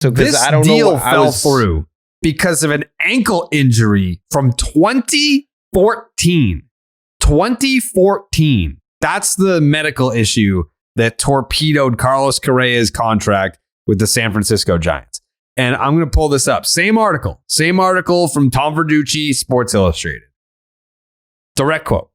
So this I don't deal know, fell through because of an ankle injury from 2014. 2014. That's the medical issue that torpedoed Carlos Correa's contract with the San Francisco Giants. And I'm going to pull this up. Same article from Tom Verducci, Sports Illustrated. Direct quote.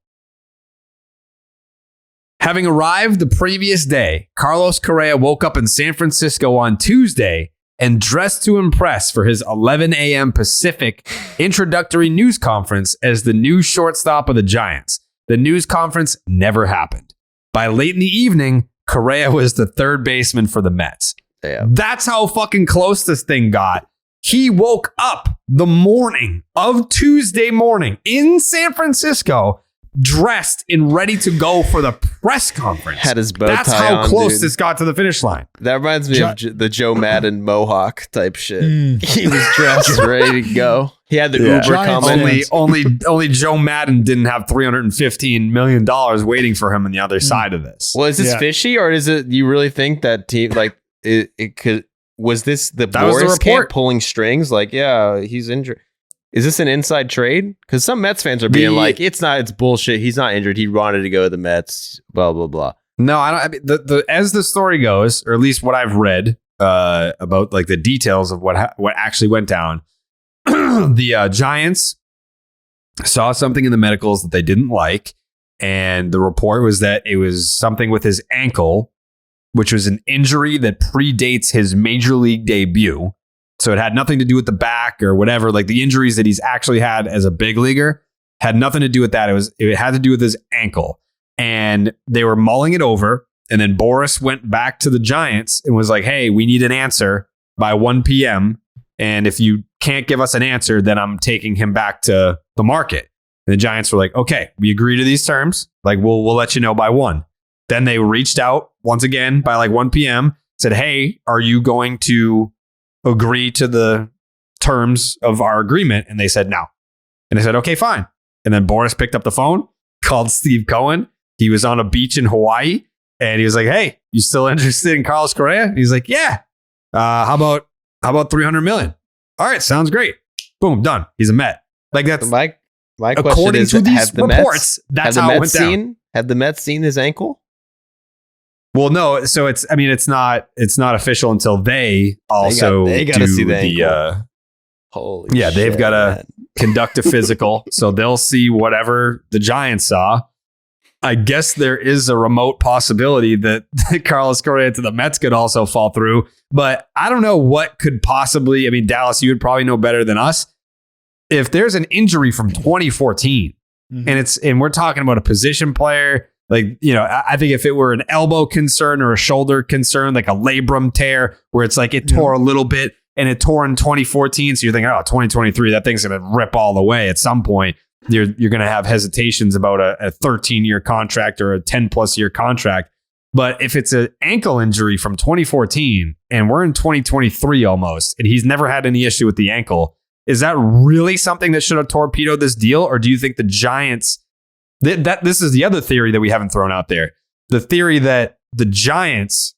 Having arrived the previous day, Carlos Correa woke up in San Francisco on Tuesday and dressed to impress for his 11 a.m. Pacific introductory news conference as the new shortstop of the Giants. The news conference never happened. By late in the evening, Correa was the third baseman for the Mets. Damn. That's how fucking close this thing got. He woke up the morning of Tuesday morning in San Francisco, dressed and ready to go for the press conference. Had his bow That's tie how on, close dude. this got to the finish line. That reminds me of the Joe Madden Mohawk type shit. He was dressed ready to go. He had the Uber Giants coming. Only Joe Madden didn't have $315 million waiting for him on the other side of this. Well, is this fishy, or is it? You really think that team like it could? Was this the Boris camp pulling strings? Like, yeah, he's injured. Is this an inside trade? Because some Mets fans are being like, it's not. It's bullshit. He's not injured. He wanted to go to the Mets. Blah blah blah. No, I don't. I mean, as the story goes, or at least what I've read about like the details of what actually went down. The Giants saw something in the medicals that they didn't like, and the report was that it was something with his ankle, which was an injury that predates his major league debut. So it had nothing to do with the back or whatever. Like the injuries that he's actually had as a big leaguer had nothing to do with that. It had to do with his ankle, and they were mulling it over. And then Boris went back to the Giants and was like, "Hey, we need an answer by 1 p.m. And if you can't give us an answer, then I'm taking him back to the market." And the Giants were like, "Okay, we agree to these terms. Like we'll let you know by 1." Then they reached out once again by like 1 p.m. said, "Hey, are you going to agree to the terms of our agreement?" And they said no. And they said, "Okay, fine." And then Boris picked up the phone, called Steve Cohen. He was on a beach in Hawaii, and he was like, "Hey, you still interested in Carlos Correa?" And he's like, "Yeah. How about $300 million? All right, sounds great. Boom, done. He's a Met." Like that's my question according is, to these have the reports. Mets, that's have how the it Mets went down. seen? Have the Mets seen his ankle? Well, no. So it's not official until they also they gotta do see the the ankle. Holy shit, they've got to man. conduct a physical. So they'll see whatever the Giants saw. I guess there is a remote possibility that Carlos Correa to the Mets could also fall through, but I don't know what could possibly. I mean, Dallas, you would probably know better than us. If there's an injury from 2014, and we're talking about a position player, like, you know, I think if it were an elbow concern or a shoulder concern, like a labrum tear, where it's like it tore a little bit and it tore in 2014, so you're thinking, oh, 2023, that thing's going to rip all the way at some point. You're going to have hesitations about a 13-year contract or a 10-plus year contract. But if it's an ankle injury from 2014 and we're in 2023 almost, and he's never had any issue with the ankle, is that really something that should have torpedoed this deal? Or do you think the Giants, that this is the other theory that we haven't thrown out there, the theory that the Giants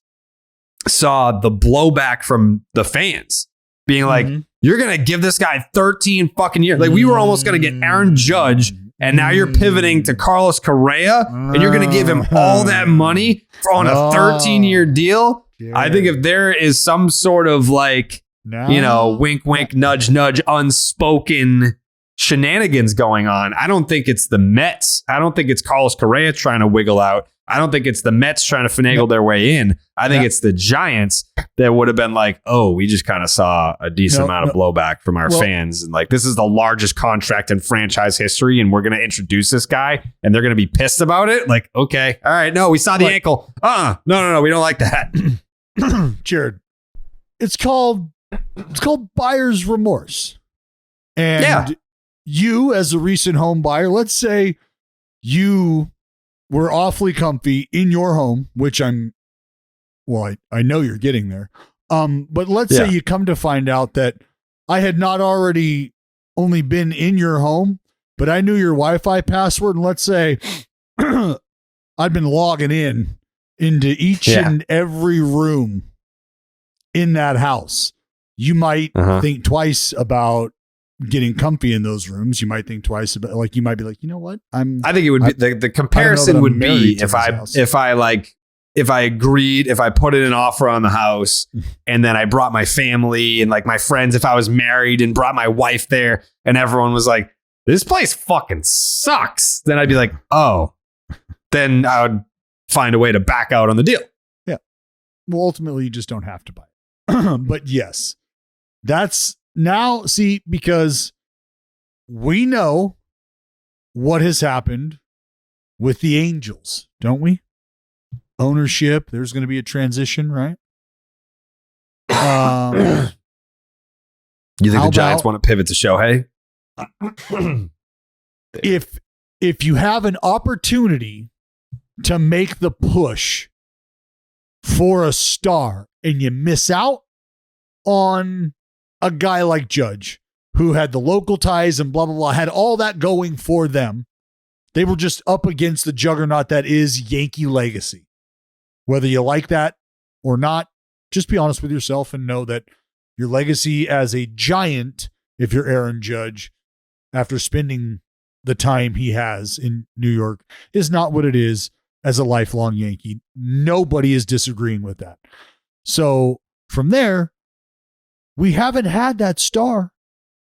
saw the blowback from the fans being like, you're going to give this guy 13 fucking years. Like we were almost going to get Aaron Judge, and now you're pivoting to Carlos Correa, and you're going to give him all that money on a 13-year deal. I think if there is some sort of like, you know, wink, wink, nudge, nudge, unspoken shenanigans going on, I don't think it's the Mets. I don't think it's Carlos Correa trying to wiggle out. I don't think it's the Mets trying to finagle their way in. I think it's the Giants that would have been like, oh, we just kind of saw a decent amount of blowback from our fans. And like, this is the largest contract in franchise history, and we're going to introduce this guy, and they're going to be pissed about it. Like, okay, all right, no, we saw the ankle. No, we don't like that. Jared, it's called buyer's remorse. And you, as a recent home buyer, let's say you were awfully comfy in your home, which I know you're getting there. But let's say you come to find out that I had not already only been in your home, but I knew your Wi-Fi password. And let's say I'd been logging into each and every room in that house. you might think twice about getting comfy in those rooms. You might think twice about, like, you might be like, you know what? I think it would be the comparison would be if I agreed, if I put in an offer on the house and then I brought my family and like my friends, if I was married and brought my wife there and everyone was like, this place fucking sucks. Then I'd be like, oh, then I would find a way to back out on the deal. Yeah. Well, ultimately you just don't have to buy it. But yes, that's now, see, because we know what has happened with the Angels, don't we? Ownership, there's going to be a transition, right? You think the Giants want to pivot to Shohei? If you have an opportunity to make the push for a star and you miss out on a guy like Judge, who had the local ties and blah, blah, blah, had all that going for them. They were just up against the juggernaut that is Yankee legacy. Whether you like that or not, just be honest with yourself and know that your legacy as a Giant, if you're Aaron Judge, after spending the time he has in New York, is not what it is as a lifelong Yankee. Nobody is disagreeing with that. So from there, we haven't had that star.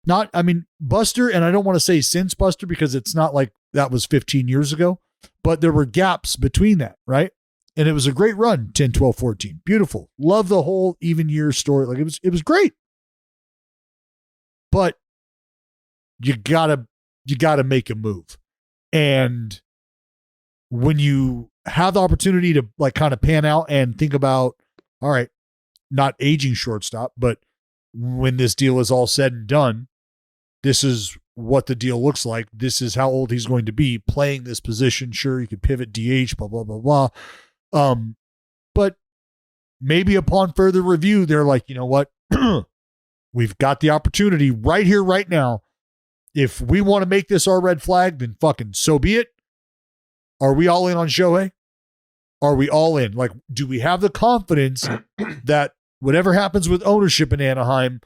Buster, and I don't want to say since Buster because it's not like that was 15 years ago, but there were gaps between that, right? And it was a great run, 10, 12, 14. Beautiful. Love the whole even year story. Like it was great. But you gotta make a move. And when you have the opportunity to like kind of pan out and think about, all right, not aging shortstop, but when this deal is all said and done, this is what the deal looks like. This is how old he's going to be playing this position. Sure, you could pivot DH, blah, blah, blah, blah. But maybe upon further review, they're like, you know what? We've got the opportunity right here, right now. If we want to make this our red flag, then fucking so be it. Are we all in on Shohei? Are we all in? Like, do we have the confidence that whatever happens with ownership in Anaheim,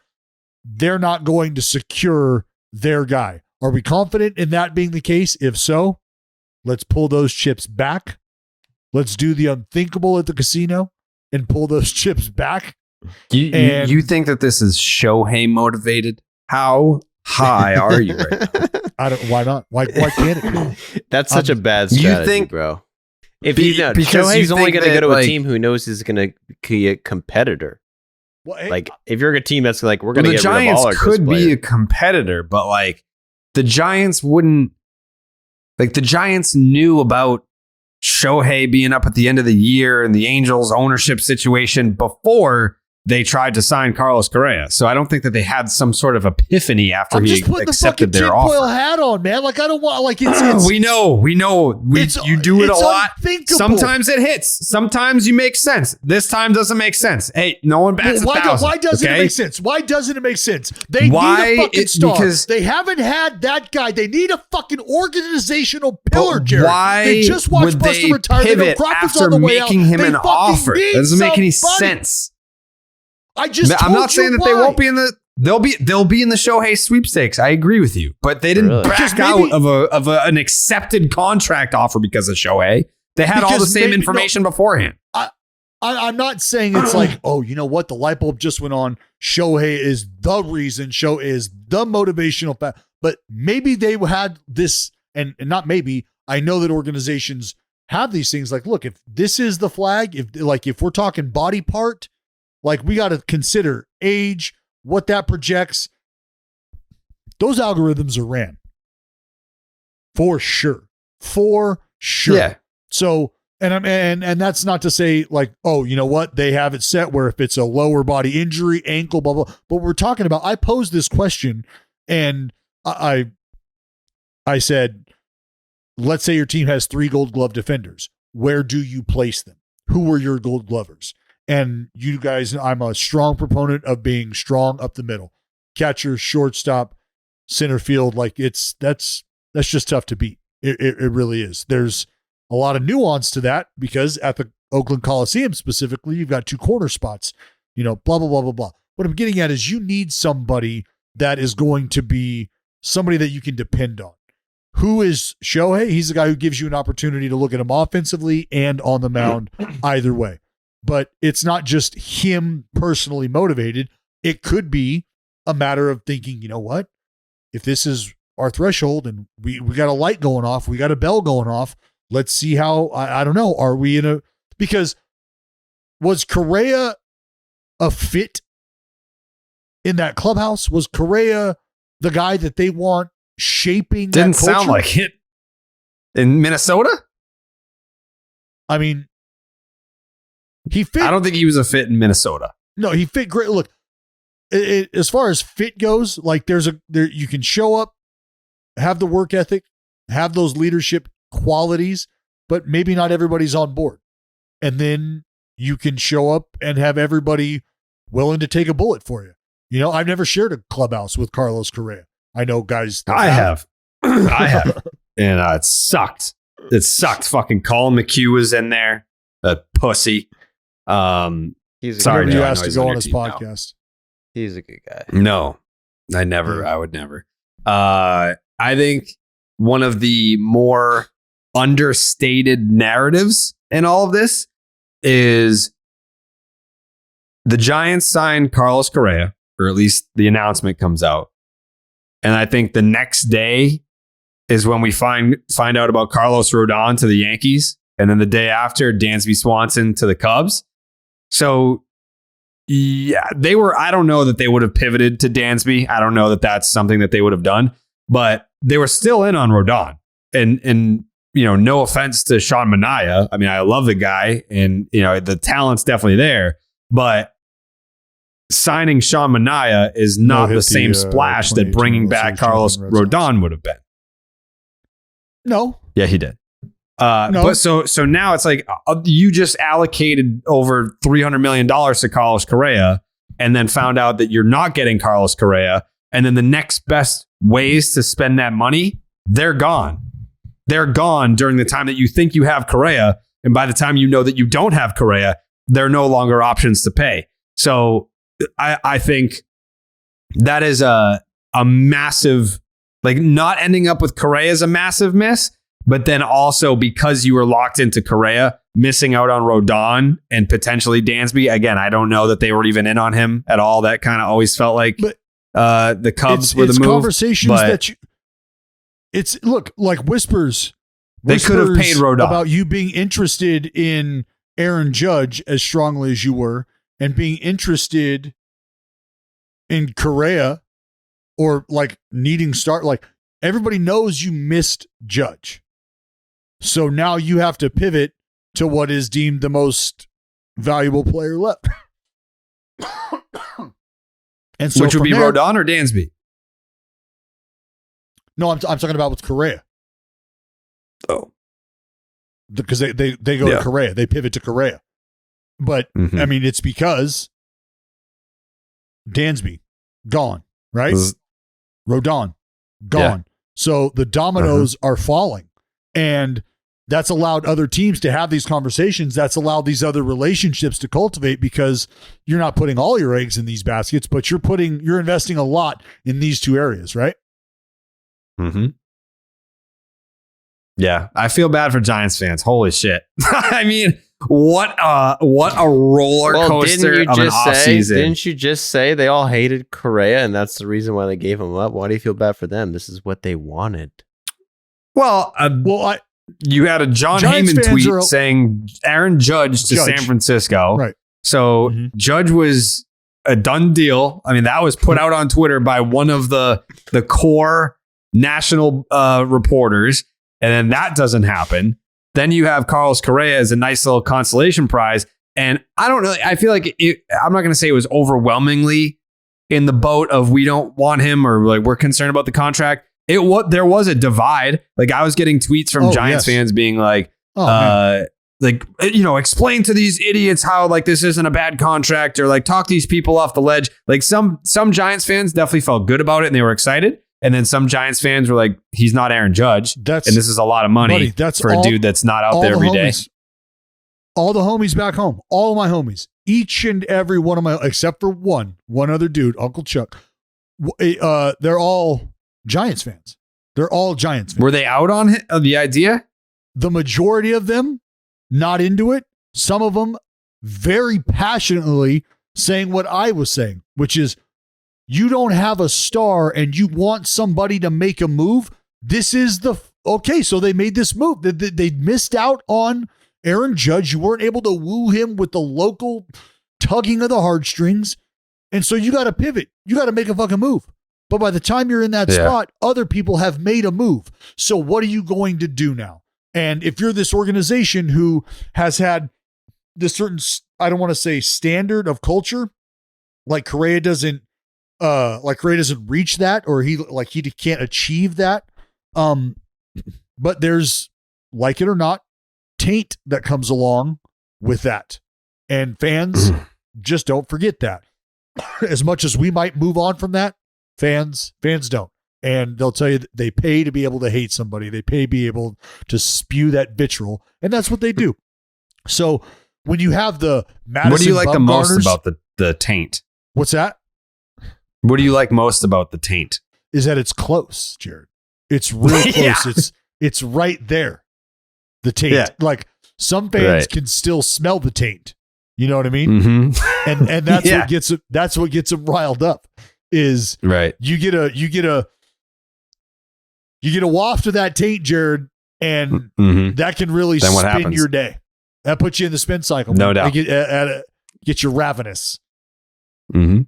they're not going to secure their guy? Are we confident in that being the case? If so, let's pull those chips back. Let's do the unthinkable at the casino and pull those chips back. You think that this is Shohei motivated? How high are you right now? Why not? Why can't it be? That's such a bad strategy, bro. If Shohei's only going to go to a team who knows he's going to be a competitor. Well, hey, like if you're a team that's like, we're going to get rid of all our Giants could be a competitor, but like the Giants wouldn't, like the Giants knew about Shohei being up at the end of the year and the Angels ownership situation before they tried to sign Carlos Correa. So I don't think that they had some sort of epiphany after he accepted their offer. Tinfoil hat on, man. Like I don't want, like it's we know. You do it a lot. Unthinkable. Sometimes it hits. Sometimes you make sense. This time doesn't make sense. Hey, no one bats 1,000. Why doesn't it make sense? Why doesn't it make sense? They need a fucking star. Because they haven't had that guy. They need a fucking organizational pillar, Jared. Why they just watched Buster retire. Pivot after making him an offer? That doesn't make any sense. I'm not saying that they won't be in the. They'll be in the Shohei sweepstakes. I agree with you, but they didn't back out of an accepted contract offer because of Shohei. They had all the same information beforehand. I'm not saying it's like, oh, you know what? The light bulb just went on. Shohei is the reason. Shohei is the motivational factor. But maybe they had this, and not maybe. I know that organizations have these things. Like, look, if this is the flag, if we're talking body part. Like, we got to consider age, what that projects. Those algorithms are ran. For sure. Yeah. So, and that's not to say like, oh, you know what? They have it set where if it's a lower body injury, ankle, blah, blah. But we're talking about, I posed this question and I said, let's say your team has 3 Gold Glove defenders. Where do you place them? Who are your Gold Glovers? And you guys, I'm a strong proponent of being strong up the middle. Catcher, shortstop, center field, like that's just tough to beat. It really is. There's a lot of nuance to that because at the Oakland Coliseum specifically, you've got 2 corner spots, blah, blah, blah, blah, blah. what I'm getting at is you need somebody that is going to be somebody that you can depend on. Who is Shohei? He's the guy who gives you an opportunity to look at him offensively and on the mound either way. But it's not just him personally motivated. It could be a matter of thinking, you know what? If this is our threshold and we got a light going off, we got a bell going off, let's see how, I don't know, are we in a, because was Correa a fit in that clubhouse? Was Correa the guy that they want shaping Didn't that culture? sound like it. In Minnesota? I mean, he fit. I don't think he was a fit in Minnesota. No, he fit great. Look, as far as fit goes, like there you can show up, have the work ethic, have those leadership qualities, but maybe not everybody's on board. And then you can show up and have everybody willing to take a bullet for you. You know, I've never shared a clubhouse with Carlos Correa. I know guys. I have. I have. And it sucked. It sucked. Fucking Colin McHugh was in there. That pussy. He's Sorry, a you guy. asked to go on his team now. podcast. He's a good guy. No, I never. I would never. I think one of the more understated narratives in all of this is the Giants signed Carlos Correa, or at least the announcement comes out. And I think the next day is when we find out about Carlos Rodon to the Yankees. And then the day after, Dansby Swanson to the Cubs. So, yeah, I don't know that they would have pivoted to Dansby. I don't know that that's something that they would have done. But they were still in on Rodon. And you know, no offense to Sean Manaea. I mean, I love the guy and, you know, the talent's definitely there. But signing Sean Manaea is not the same splash that bringing back Carlos Rodon would have been. No. Yeah, he did. No. But so now it's like you just allocated over $300 million to Carlos Correa and then found out that you're not getting Carlos Correa. And then the next best ways to spend that money, they're gone. They're gone during the time that you think you have Correa. And by the time you know that you don't have Correa, they're no longer options to pay. So I think that is a massive, like not ending up with Correa is a massive miss. But then also because you were locked into Correa, missing out on Rodon and potentially Dansby. Again, I don't know that they were even in on him at all. That kind of always felt like the Cubs were the move. Conversations that it's look like whispers. They could have paid Rodon about you being interested in Aaron Judge as strongly as you were, and being interested in Correa, or like needing start. Like everybody knows you missed Judge. So now you have to pivot to what is deemed the most valuable player left. And so which would be Rodon or Dansby? No, I'm talking about with Correa. Oh. Because they go to Correa. They pivot to Correa. But, I mean, it's because Dansby, gone, right? Rodon, gone. Yeah. So the dominoes are falling. And that's allowed other teams to have these conversations. That's allowed these other relationships to cultivate, because you're not putting all your eggs in these baskets, but you're investing a lot in these two areas, right? Mm-hmm. Yeah, I feel bad for Giants fans. Holy shit! I mean, what a roller coaster of an offseason. Didn't you just say they all hated Correa and that's the reason why they gave him up? Why do you feel bad for them? This is what they wanted. Well, you had a John Heyman tweet saying Aaron Judge to San Francisco. Right. So Judge was a done deal. I mean, that was put out on Twitter by one of the core national reporters. And then that doesn't happen. Then you have Carlos Correa as a nice little consolation prize. And I feel like I'm not going to say it was overwhelmingly in the boat of we don't want him or like we're concerned about the contract. There was a divide. Like I was getting tweets from Giants fans being like, explain to these idiots how like this isn't a bad contract, or like talk these people off the ledge. Like some Giants fans definitely felt good about it and they were excited. And then some Giants fans were like, he's not Aaron Judge. And this is a lot of money for a dude that's not out there every day. All the homies back home, all of my homies, each and every one of my, except for one other dude, Uncle Chuck, they're all Giants fans. They're all Giants fans. Were they out on the idea? The majority of them not into it. Some of them very passionately saying what I was saying, which is, you don't have a star and you want somebody to make a move. This is okay. So they made this move. They missed out on Aaron Judge. You weren't able to woo him with the local tugging of the heartstrings. And so you got to pivot. You got to make a fucking move. But by the time you're in that spot, other people have made a move. So what are you going to do now? And if you're this organization who has had this certain, I don't want to say standard of culture, like Correa doesn't reach that, or he can't achieve that. But there's, like it or not, taint that comes along with that. And fans just don't forget that. As much as we might move on from that, fans don't. And they'll tell you that they pay to be able to hate somebody. They pay to be able to spew that vitriol. And that's what they do. So when you have the Madison, what do you like the most about the taint? What's that? What do you like most about the taint? Is that it's close, Jared. It's real close. It's right there. The taint. Yeah. Like some fans can still smell the taint. You know what I mean? Mm-hmm. And that's what gets them riled up. Is you get a waft of that taint, Jared, and that can really spin your day. That puts you in the spin cycle. No doubt. Get you ravenous. Mm-hmm.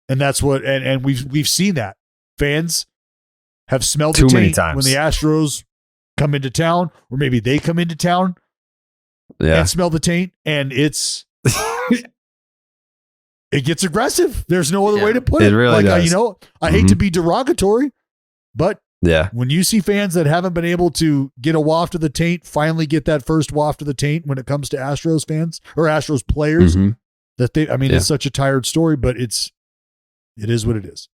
And that's what, and we've seen that. Fans have smelled too the many taint times when the Astros come into town, or maybe they come into town and smell the taint, and it gets aggressive. There's no other way to put it. It really does. I hate to be derogatory, but when you see fans that haven't been able to get a waft of the taint, finally get that first waft of the taint when it comes to Astros fans or Astros players, it's such a tired story, but it is what it is.